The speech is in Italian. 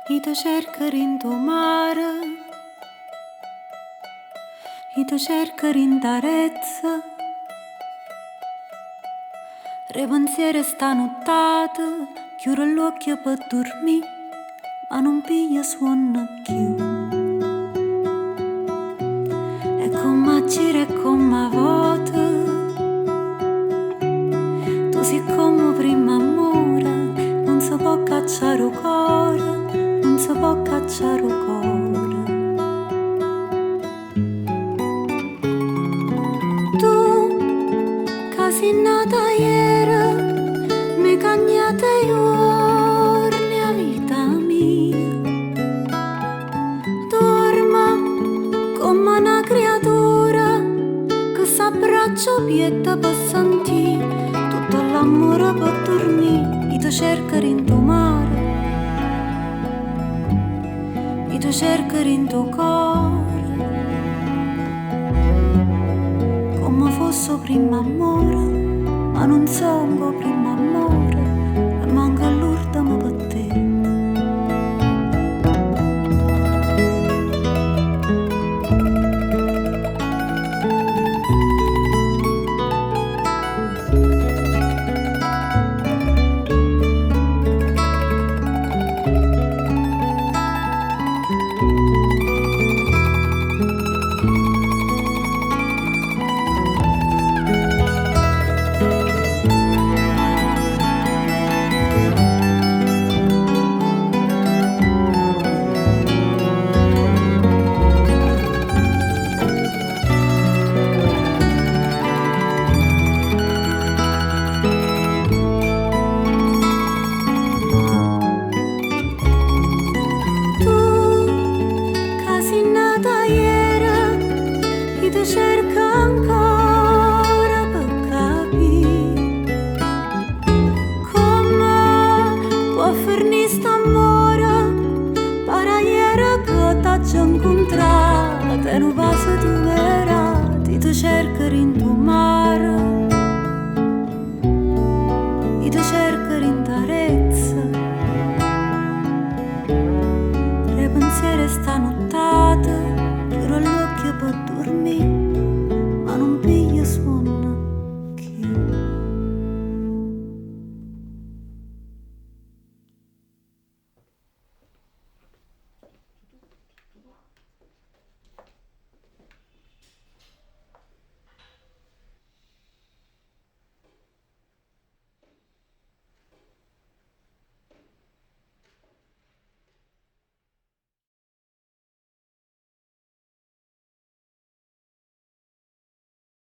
Ito cerca rinto mare, ito cerca rintarezza, re pensieri sta nottata, chiudo gli occhi per dormire, ma non piglia suono più. E come gira e come vota, tu sei come prima amore, non si può cacciare il cuore, non si può cacciare il cuore. Tu, che sei nata ieri, mi cagnate i giorni a vita mia. Dorma come una creatura che s'abbraccia pietta per sentire tutto l'amore per dormire. Io ti cerco in tuo mare, io ti cerco in tuo cuore, come fosse prima amore, ma non sono prima amore.